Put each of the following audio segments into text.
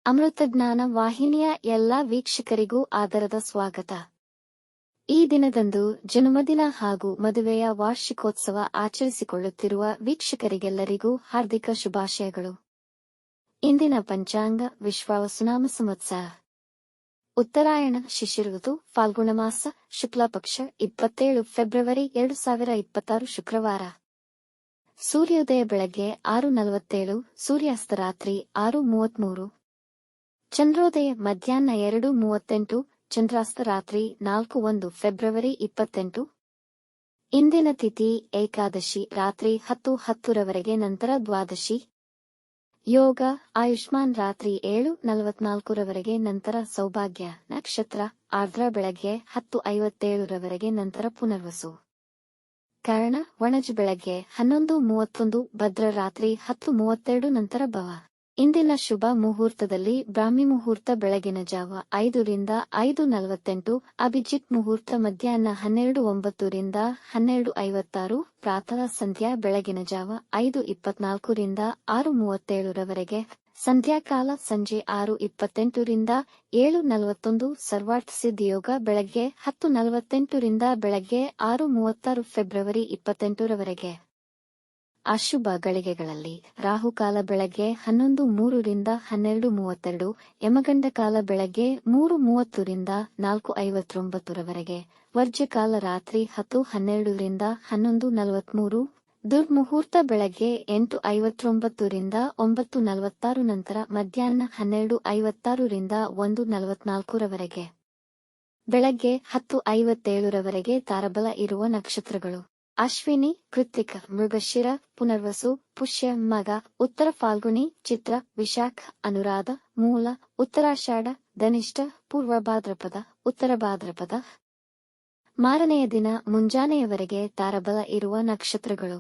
ಅಮೃತಜ್ಞಾನ ವಾಹಿನಿಯ ಎಲ್ಲಾ ವೀಕ್ಷಕರಿಗೂ ಆದರದ ಸ್ವಾಗತ. ಈ ದಿನದಂದು ಜನ್ಮದಿನ ಹಾಗೂ ಮದುವೆಯ ವಾರ್ಷಿಕೋತ್ಸವ ಆಚರಿಸಿಕೊಳ್ಳುತ್ತಿರುವ ವೀಕ್ಷಕರಿಗೆಲ್ಲರಿಗೂ ಹಾರ್ದಿಕ ಶುಭಾಶಯಗಳು. ಇಂದಿನ ಪಂಚಾಂಗ ವಿಶ್ವಾವಸುನಾಮ ಸಂವತ್ಸರ ಉತ್ತರಾಯಣ ಶಿಶಿರ ಋತು ಫಾಲ್ಗುಣ ಮಾಸ ಶುಕ್ಲ ಪಕ್ಷ 27 ಫೆಬ್ರವರಿ 2026 ಶುಕ್ರವಾರ. ಸೂರ್ಯೋದಯ ಬೆಳಗ್ಗೆ 6:47, ಸೂರ್ಯಾಸ್ತ ರಾತ್ರಿ 6:33. ಚಂದ್ರೋದಯ ಮಧ್ಯಾಹ್ನ 2:38, ಚಂದ್ರಾಸ್ತ ರಾತ್ರಿ 4:01 ಫೆಬ್ರವರಿ 28. ಇಂದಿನ ತಿಥಿ ಏಕಾದಶಿ ರಾತ್ರಿ 10:10 ರವರೆಗೆ, ನಂತರ ದ್ವಾದಶಿ. ಯೋಗ ಆಯುಷ್ಮಾನ್ ರಾತ್ರಿ 7:44 ರವರೆಗೆ, ನಂತರ ಸೌಭಾಗ್ಯ. ನಕ್ಷತ್ರ ಆರ್ದ್ರ ಬೆಳಗ್ಗೆ 10:57 ರವರೆಗೆ, ನಂತರ ಪುನರ್ವಸು. ಕರ್ಣ ವಣಜ್ ಬೆಳಗ್ಗೆ 11:31, ಭದ್ರ ರಾತ್ರಿ 10:32, ನಂತರ ಭವ. ಇಂದಿನ ಶುಭ ಮುಹೂರ್ತದಲ್ಲಿ ಬ್ರಾಹ್ಮಿ ಮುಹೂರ್ತ ಬೆಳಗಿನ ಜಾವ 5 ರಿಂದ 5:48, ಅಭಿಜಿತ್ ಮುಹೂರ್ತ ಮಧ್ಯಾಹ್ನ 12:09 ರಿಂದ 12:56, ಪ್ರಾತಃ ಸಂಧ್ಯಾ ಬೆಳಗಿನ ಜಾವ 5:24 ರಿಂದ 6:37 ರವರೆಗೆ, ಸಂಧ್ಯಾಕಾಲ ಸಂಜೆ 6:28 ರಿಂದ 7:41, ಸರ್ವಾರ್ಥ ಸಿದ್ಧಿ ಯೋಗ ಬೆಳಗ್ಗೆ 10:48 ರಿಂದ ಬೆಳಗ್ಗೆ 6:36 ಫೆಬ್ರವರಿ 28 ರವರೆಗೆ. ಅಶುಭ ಗಳಿಗೆಗಳಲ್ಲಿ ರಾಹುಕಾಲ ಬೆಳಗ್ಗೆ 11:03 ರಿಂದ 12:32, ಯಮಗಂಡ ಕಾಲ ಬೆಳಗ್ಗೆ 3:30 ರಿಂದ 4:59 ರವರೆಗೆ, ವರ್ಜ್ಯಕಾಲ ರಾತ್ರಿ 10:12 ರಿಂದ 11:43, ದುರ್ಮುಹೂರ್ತ ಬೆಳಗ್ಗೆ 8:59 ರಿಂದ 9:46, ನಂತರ ಮಧ್ಯಾಹ್ನ 12:56 ರಿಂದ 1:44 ರವರೆಗೆ. ಬೆಳಗ್ಗೆ 10:57 ರವರೆಗೆ ತಾರಬಲ ಇರುವ ನಕ್ಷತ್ರಗಳು: ಅಶ್ವಿನಿ, ಕೃತ್ತಿಕ, ಮೃಗಶಿರ, ಪುನರ್ವಸು, ಪುಷ್ಯ, ಮಗ, ಉತ್ತರ ಫಾಲ್ಗುಣಿ, ಚಿತ್ರ, ವಿಶಾಖ, ಅನುರಾಧ, ಮೂಲ, ಉತ್ತರಾಷಾಢ, ಧನಿಷ್ಠ, ಪೂರ್ವ ಭಾದ್ರಪದ, ಉತ್ತರ ಭಾದ್ರಪದ. ಮಾರನೆಯ ದಿನ ಮುಂಜಾನೆಯವರೆಗೆ ತಾರಬಲ ಇರುವ ನಕ್ಷತ್ರಗಳು: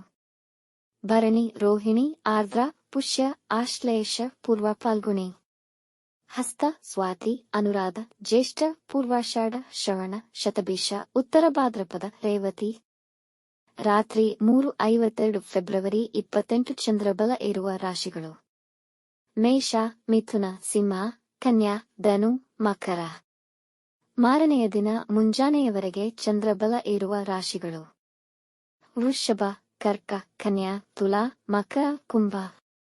ಭರಣಿ, ರೋಹಿಣಿ, ಆರ್ದ್ರ, ಪುಷ್ಯ, ಆಶ್ಲೇಷ, ಪೂರ್ವ ಫಾಲ್ಗುಣಿ, ಹಸ್ತ, ಸ್ವಾತಿ, ಅನುರಾಧ, ಜ್ಯೇಷ್ಠ, ಪೂರ್ವಾಷಾಢ, ಶ್ರವಣ, ಶತಭಿಷ, ಉತ್ತರ ಭಾದ್ರಪದ, ರೇವತಿ. ರಾತ್ರಿ 3:52 ಫೆಬ್ರವರಿ 28 ಚಂದ್ರಬಲ ಇರುವ ರಾಶಿಗಳು: ಮೇಷ, ಮಿಥುನ, ಸಿಂಹ, ಕನ್ಯಾ, ಧನು, ಮಕರ. ಮಾರನೆಯ ದಿನ ಮುಂಜಾನೆಯವರೆಗೆ ಚಂದ್ರಬಲ ಇರುವ ರಾಶಿಗಳು: ವೃಷಭ, ಕರ್ಕ, ಕನ್ಯಾ, ತುಲಾ, ಮಕರ, ಕುಂಭ.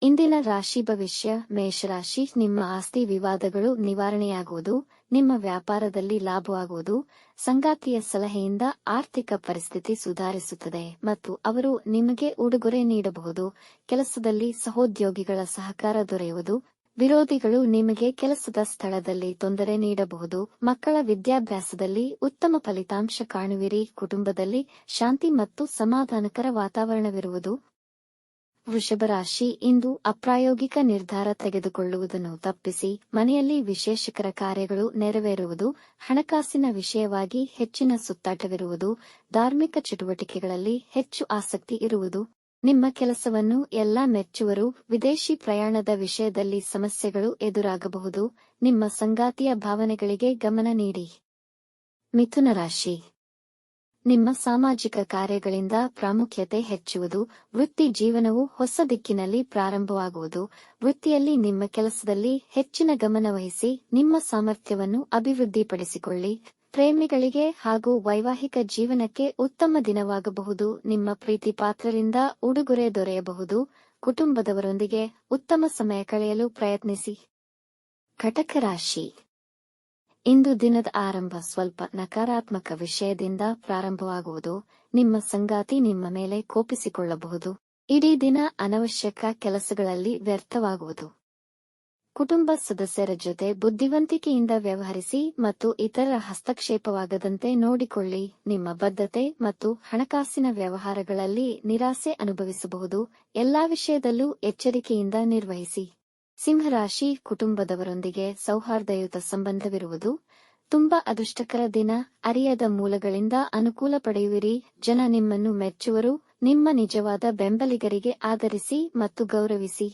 ಇಂದಿನ ರಾಶಿ ಭವಿಷ್ಯ: ಮೇಷರಾಶಿ, ನಿಮ್ಮ ಆಸ್ತಿ ವಿವಾದಗಳು ನಿವಾರಣೆಯಾಗುವುದು, ನಿಮ್ಮ ವ್ಯಾಪಾರದಲ್ಲಿ ಲಾಭವಾಗುವುದು, ಸಂಗಾತಿಯ ಸಲಹೆಯಿಂದ ಆರ್ಥಿಕ ಪರಿಸ್ಥಿತಿ ಸುಧಾರಿಸುತ್ತದೆ ಮತ್ತು ಅವರು ನಿಮಗೆ ಉಡುಗೊರೆ ನೀಡಬಹುದು. ಕೆಲಸದಲ್ಲಿ ಸಹೋದ್ಯೋಗಿಗಳ ಸಹಕಾರ ದೊರೆಯುವುದು, ವಿರೋಧಿಗಳು ನಿಮಗೆ ಕೆಲಸದ ಸ್ಥಳದಲ್ಲಿ ತೊಂದರೆ ನೀಡಬಹುದು. ಮಕ್ಕಳ ವಿದ್ಯಾಭ್ಯಾಸದಲ್ಲಿ ಉತ್ತಮ ಫಲಿತಾಂಶ ಕಾಣುವಿರಿ. ಕುಟುಂಬದಲ್ಲಿ ಶಾಂತಿ ಮತ್ತು ಸಮಾಧಾನಕರ ವಾತಾವರಣವಿರುವುದು. ವೃಷಭ ರಾಶಿ, ಇಂದು ಅಪ್ರಾಯೋಗಿಕ ನಿರ್ಧಾರ ತೆಗೆದುಕೊಳ್ಳುವುದನ್ನು ತಪ್ಪಿಸಿ ಮನೆಯಲ್ಲಿ ವಿಶೇಷಕರ ಕಾರ್ಯಗಳು ನೆರವೇರುವುದು, ಹಣಕಾಸಿನ ವಿಷಯವಾಗಿ ಹೆಚ್ಚಿನ ಸುತ್ತಾಟವಿರುವುದು, ಧಾರ್ಮಿಕ ಚಟುವಟಿಕೆಗಳಲ್ಲಿ ಹೆಚ್ಚು ಆಸಕ್ತಿ ಇರುವುದು. ನಿಮ್ಮ ಕೆಲಸವನ್ನು ಎಲ್ಲ ಮೆಚ್ಚುವರು. ವಿದೇಶಿ ಪ್ರಯಾಣದ ವಿಷಯದಲ್ಲಿ ಸಮಸ್ಯೆಗಳು ಎದುರಾಗಬಹುದು. ನಿಮ್ಮ ಸಂಗಾತಿಯ ಭಾವನೆಗಳಿಗೆ ಗಮನ ನೀಡಿ. ಮಿಥುನ ರಾಶಿ, ನಿಮ್ಮ ಸಾಮಾಜಿಕ ಕಾರ್ಯಗಳಿಂದ ಪ್ರಾಮುಖ್ಯತೆ ಹೆಚ್ಚುವುದು, ವೃತ್ತಿ ಜೀವನವು ಹೊಸ ದಿಕ್ಕಿನಲ್ಲಿ ಪ್ರಾರಂಭವಾಗುವುದು. ವೃತ್ತಿಯಲ್ಲಿ ನಿಮ್ಮ ಕೆಲಸದಲ್ಲಿ ಹೆಚ್ಚಿನ ಗಮನ ವಹಿಸಿ ನಿಮ್ಮ ಸಾಮರ್ಥ್ಯವನ್ನು ಅಭಿವೃದ್ಧಿಪಡಿಸಿಕೊಳ್ಳಿ. ಪ್ರೇಮಿಗಳಿಗೆ ಹಾಗೂ ವೈವಾಹಿಕ ಜೀವನಕ್ಕೆ ಉತ್ತಮ ದಿನವಾಗಬಹುದು. ನಿಮ್ಮ ಪ್ರೀತಿ ಪಾತ್ರರಿಂದ ಉಡುಗೊರೆ ದೊರೆಯಬಹುದು. ಕುಟುಂಬದವರೊಂದಿಗೆ ಉತ್ತಮ ಸಮಯ ಕಳೆಯಲು ಪ್ರಯತ್ನಿಸಿ. ಕಟಕ ರಾಶಿ, ಇಂದು ದಿನದ ಆರಂಭ ಸ್ವಲ್ಪ ನಕಾರಾತ್ಮಕ ವಿಷಯದಿಂದ ಪ್ರಾರಂಭವಾಗುವುದು. ನಿಮ್ಮ ಸಂಗಾತಿ ನಿಮ್ಮ ಮೇಲೆ ಕೋಪಿಸಿಕೊಳ್ಳಬಹುದು. ಇಡೀ ದಿನ ಅನವಶ್ಯಕ ಕೆಲಸಗಳಲ್ಲಿ ವ್ಯರ್ಥವಾಗುವುದು. ಕುಟುಂಬ ಸದಸ್ಯರ ಜೊತೆ ಬುದ್ಧಿವಂತಿಕೆಯಿಂದ ವ್ಯವಹರಿಸಿ ಮತ್ತು ಇತರರ ಹಸ್ತಕ್ಷೇಪವಾಗದಂತೆ ನೋಡಿಕೊಳ್ಳಿ. ನಿಮ್ಮ ಬದ್ಧತೆ ಮತ್ತು ಹಣಕಾಸಿನ ವ್ಯವಹಾರಗಳಲ್ಲಿ ನಿರಾಸೆ ಅನುಭವಿಸಬಹುದು. ಎಲ್ಲಾ ವಿಷಯದಲ್ಲೂ ಎಚ್ಚರಿಕೆಯಿಂದ ನಿರ್ವಹಿಸಿ. ಸಿಂಹರಾಶಿ, ಕುಟುಂಬದವರೊಂದಿಗೆ ಸೌಹಾರ್ದಯುತ ಸಂಬಂಧವಿರುವುದು. ತುಂಬಾ ಅದೃಷ್ಟಕರ ದಿನ. ಅರಿಯದ ಮೂಲಗಳಿಂದ ಅನುಕೂಲ ಪಡೆಯುವಿರಿ. ಜನ ನಿಮ್ಮನ್ನು ಮೆಚ್ಚುವರು. ನಿಮ್ಮ ನಿಜವಾದ ಬೆಂಬಲಿಗರಿಗೆ ಆದರಿಸಿ ಮತ್ತು ಗೌರವಿಸಿ.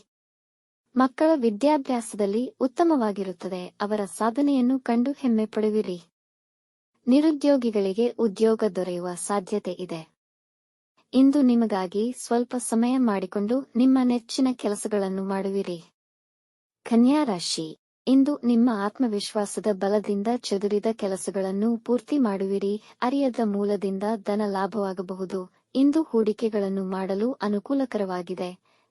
ಮಕ್ಕಳ ವಿದ್ಯಾಭ್ಯಾಸದಲ್ಲಿ ಉತ್ತಮವಾಗಿರುತ್ತದೆ. ಅವರ ಸಾಧನೆಯನ್ನು ಕಂಡು ಹೆಮ್ಮೆ ಪಡುವಿರಿ. ನಿರುದ್ಯೋಗಿಗಳಿಗೆ ಉದ್ಯೋಗ ದೊರೆಯುವ ಸಾಧ್ಯತೆ ಇದೆ. ಇಂದು ನಿಮಗಾಗಿ ಸ್ವಲ್ಪ ಸಮಯ ಮಾಡಿಕೊಂಡು ನಿಮ್ಮ ನೆಚ್ಚಿನ ಕೆಲಸಗಳನ್ನು ಮಾಡುವಿರಿ. ಕನ್ಯಾ ರಾಶಿ, ಇಂದು ನಿಮ್ಮ ಆತ್ಮವಿಶ್ವಾಸದ ಬಲದಿಂದ ಚದುರಿದ ಕೆಲಸಗಳನ್ನು ಪೂರ್ತಿ ಮಾಡುವಿರಿ. ಅರಿಯದ ಮೂಲದಿಂದ ಧನ ಲಾಭವಾಗಬಹುದು. ಇಂದು ಹೂಡಿಕೆಗಳನ್ನು ಮಾಡಲು ಅನುಕೂಲಕರವಾಗಿದೆ.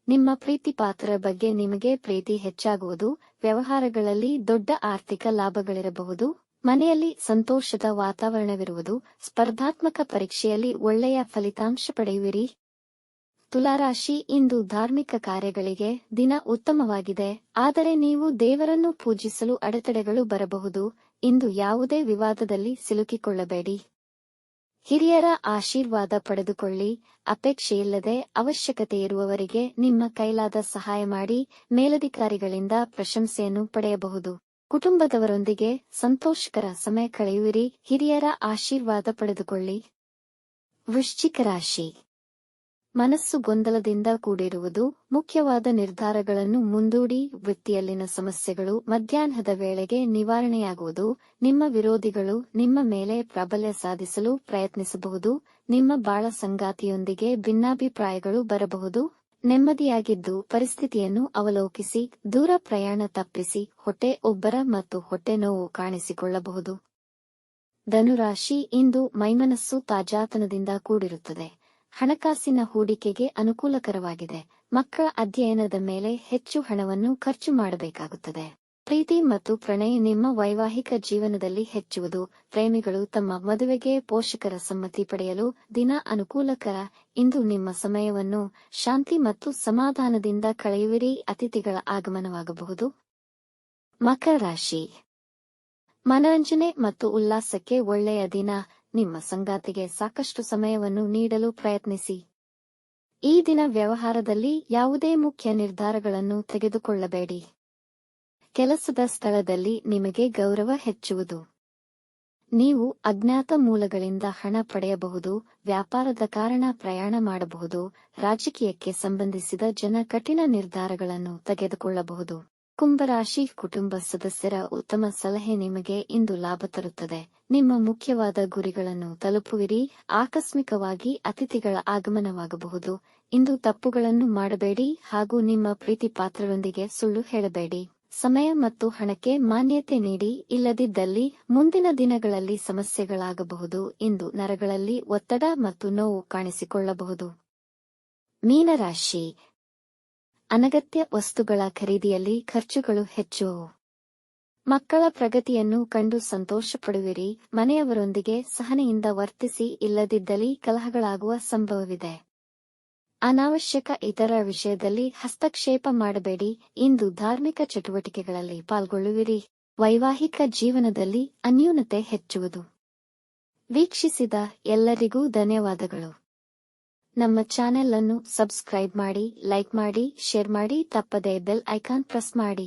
ನಿಮ್ಮ ಪ್ರೀತಿಪಾತ್ರರ ಬಗ್ಗೆ ನಿಮಗೆ ಪ್ರೀತಿ ಹೆಚ್ಚಾಗುವುದು. ವ್ಯವಹಾರಗಳಲ್ಲಿ ದೊಡ್ಡ ಆರ್ಥಿಕ ಲಾಭಗಳಿರಬಹುದು. ಮನೆಯಲ್ಲಿ ಸಂತೋಷದ ವಾತಾವರಣವಿರುವುದು. ಸ್ಪರ್ಧಾತ್ಮಕ ಪರೀಕ್ಷೆಯಲ್ಲಿ ಒಳ್ಳೆಯ ಫಲಿತಾಂಶ ಪಡೆಯುವಿರಿ. ತುಲಾರಾಶಿ, ಇಂದು ಧಾರ್ಮಿಕ ಕಾರ್ಯಗಳಿಗೆ ದಿನ ಉತ್ತಮವಾಗಿದೆ. ಆದರೆ ನೀವು ದೇವರನ್ನು ಪೂಜಿಸಲು ಅಡೆತಡೆಗಳು ಬರಬಹುದು. ಇಂದು ಯಾವುದೇ ವಿವಾದದಲ್ಲಿ ಸಿಲುಕಿಕೊಳ್ಳಬೇಡಿ. ಹಿರಿಯರ ಆಶೀರ್ವಾದ ಪಡೆದುಕೊಳ್ಳಿ. ಅಪೇಕ್ಷೆಯಿಲ್ಲದೆ ಅವಶ್ಯಕತೆಯಿರುವವರಿಗೆ ನಿಮ್ಮ ಕೈಲಾದ ಸಹಾಯ ಮಾಡಿ. ಮೇಲಧಿಕಾರಿಗಳಿಂದ ಪ್ರಶಂಸೆಯನ್ನು ಪಡೆಯಬಹುದು. ಕುಟುಂಬದವರೊಂದಿಗೆ ಸಂತೋಷಕರ ಸಮಯ ಕಳೆಯುವಿರಿ. ಹಿರಿಯರ ಆಶೀರ್ವಾದ ಪಡೆದುಕೊಳ್ಳಿ. ವೃಶ್ಚಿಕ ರಾಶಿ, ಮನಸ್ಸು ಗೊಂದಲದಿಂದ ಕೂಡಿರುವುದು. ಮುಖ್ಯವಾದ ನಿರ್ಧಾರಗಳನ್ನು ಮುಂದೂಡಿ. ವೃತ್ತಿಯಲ್ಲಿನ ಸಮಸ್ಯೆಗಳು ಮಧ್ಯಾಹ್ನದ ವೇಳೆಗೆ ನಿವಾರಣೆಯಾಗುವುದು. ನಿಮ್ಮ ವಿರೋಧಿಗಳು ನಿಮ್ಮ ಮೇಲೆ ಪ್ರಾಬಲ್ಯ ಸಾಧಿಸಲು ಪ್ರಯತ್ನಿಸಬಹುದು. ನಿಮ್ಮ ಬಾಳ ಸಂಗಾತಿಯೊಂದಿಗೆ ಭಿನ್ನಾಭಿಪ್ರಾಯಗಳು ಬರಬಹುದು. ನೆಮ್ಮದಿಯಾಗಿದ್ದು ಪರಿಸ್ಥಿತಿಯನ್ನು ಅವಲೋಕಿಸಿ. ದೂರ ಪ್ರಯಾಣ ತಪ್ಪಿಸಿ. ಹೊಟ್ಟೆ ಒಬ್ಬರ ಮತ್ತು ಹೊಟ್ಟೆ ನೋವು ಕಾಣಿಸಿಕೊಳ್ಳಬಹುದು. ಧನುರಾಶಿ, ಇಂದು ಮೈಮನಸ್ಸು ತಾಜಾತನದಿಂದ ಕೂಡಿರುತ್ತದೆ. ಹಣಕಾಸಿನ ಹೂಡಿಕೆಗೆ ಅನುಕೂಲಕರವಾಗಿದೆ. ಮಕ್ಕಳ ಅಧ್ಯಯನದ ಮೇಲೆ ಹೆಚ್ಚು ಹಣವನ್ನು ಖರ್ಚು ಮಾಡಬೇಕಾಗುತ್ತದೆ. ಪ್ರೀತಿ ಮತ್ತು ಪ್ರಣಯ ನಿಮ್ಮ ವೈವಾಹಿಕ ಜೀವನದಲ್ಲಿ ಹೆಚ್ಚುವುದು. ಪ್ರೇಮಿಗಳು ತಮ್ಮ ಮದುವೆಗೆ ಪೋಷಕರ ಸಮ್ಮತಿ ಪಡೆಯಲು ದಿನ ಅನುಕೂಲಕರ. ಇಂದು ನಿಮ್ಮ ಸಮಯವನ್ನು ಶಾಂತಿ ಮತ್ತು ಸಮಾಧಾನದಿಂದ ಕಳೆಯುವಿರಿ. ಅತಿಥಿಗಳ ಆಗಮನವಾಗಬಹುದು. ಮಕರ ರಾಶಿ, ಮನರಂಜನೆ ಮತ್ತು ಉಲ್ಲಾಸಕ್ಕೆ ಒಳ್ಳೆಯ ದಿನ. ನಿಮ್ಮ ಸಂಗಾತಿಗೆ ಸಾಕಷ್ಟು ಸಮಯವನ್ನು ನೀಡಲು ಪ್ರಯತ್ನಿಸಿ. ಈ ದಿನ ವ್ಯವಹಾರದಲ್ಲಿ ಯಾವುದೇ ಮುಖ್ಯ ನಿರ್ಧಾರಗಳನ್ನು ತೆಗೆದುಕೊಳ್ಳಬೇಡಿ. ಕೆಲಸದ ಸ್ಥಳದಲ್ಲಿ ನಿಮಗೆ ಗೌರವ ಹೆಚ್ಚುವುದು. ನೀವು ಅಜ್ಞಾತ ಮೂಲಗಳಿಂದ ಹಣ ಪಡೆಯಬಹುದು. ವ್ಯಾಪಾರದ ಕಾರಣ ಪ್ರಯಾಣ ಮಾಡಬಹುದು. ರಾಜಕೀಯಕ್ಕೆ ಸಂಬಂಧಿಸಿದ ಜನ ಕಠಿಣ ನಿರ್ಧಾರಗಳನ್ನು ತೆಗೆದುಕೊಳ್ಳಬಹುದು. ಕುಂಭರಾಶಿ, ಕುಟುಂಬ ಸದಸ್ಯರ ಉತ್ತಮ ಸಲಹೆ ನಿಮಗೆ ಇಂದು ಲಾಭ ತರುತ್ತದೆ. ನಿಮ್ಮ ಮುಖ್ಯವಾದ ಗುರಿಗಳನ್ನು ತಲುಪುವಿರಿ. ಆಕಸ್ಮಿಕವಾಗಿ ಅತಿಥಿಗಳ ಆಗಮನವಾಗಬಹುದು. ಇಂದು ತಪ್ಪುಗಳನ್ನು ಮಾಡಬೇಡಿ ಹಾಗೂ ನಿಮ್ಮ ಪ್ರೀತಿಪಾತ್ರರೊಂದಿಗೆ ಸುಳ್ಳು ಹೇಳಬೇಡಿ. ಸಮಯ ಮತ್ತು ಹಣಕ್ಕೆ ಮಾನ್ಯತೆ ನೀಡಿ. ಇಲ್ಲದಿದ್ದಲ್ಲಿ ಮುಂದಿನ ದಿನಗಳಲ್ಲಿ ಸಮಸ್ಯೆಗಳಾಗಬಹುದು. ಇಂದು ನರಗಳಲ್ಲಿ ಒತ್ತಡ ಮತ್ತು ನೋವು ಕಾಣಿಸಿಕೊಳ್ಳಬಹುದು. ಮೀನರಾಶಿ, ಅನಗತ್ಯ ವಸ್ತುಗಳ ಖರೀದಿಯಲ್ಲಿ ಖರ್ಚುಗಳು ಹೆಚ್ಚುವು. ಮಕ್ಕಳ ಪ್ರಗತಿಯನ್ನು ಕಂಡು ಸಂತೋಷ ಪಡುವಿರಿ. ಮನೆಯವರೊಂದಿಗೆ ಸಹನೆಯಿಂದ ವರ್ತಿಸಿ. ಇಲ್ಲದಿದ್ದಲ್ಲಿ ಕಲಹಗಳಾಗುವ ಸಂಭವವಿದೆ. ಅನಾವಶ್ಯಕ ಇತರ ವಿಷಯದಲ್ಲಿ ಹಸ್ತಕ್ಷೇಪ ಮಾಡಬೇಡಿ. ಇಂದು ಧಾರ್ಮಿಕ ಚಟುವಟಿಕೆಗಳಲ್ಲಿ ಪಾಲ್ಗೊಳ್ಳುವಿರಿ. ವೈವಾಹಿಕ ಜೀವನದಲ್ಲಿ ಅನ್ಯೂನತೆ ಹೆಚ್ಚುವುದು. ವೀಕ್ಷಿಸಿದ ಎಲ್ಲರಿಗೂ ಧನ್ಯವಾದಗಳು. ನಮ್ಮ ಚಾನೆಲ್ ಅನ್ನು ಸಬ್ಸ್ಕ್ರೈಬ್ ಮಾಡಿ, ಲೈಕ್ ಮಾಡಿ, ಶೇರ್ ಮಾಡಿ. ತಪ್ಪದೇ ಬೆಲ್ ಐಕಾನ್ ಪ್ರೆಸ್ ಮಾಡಿ.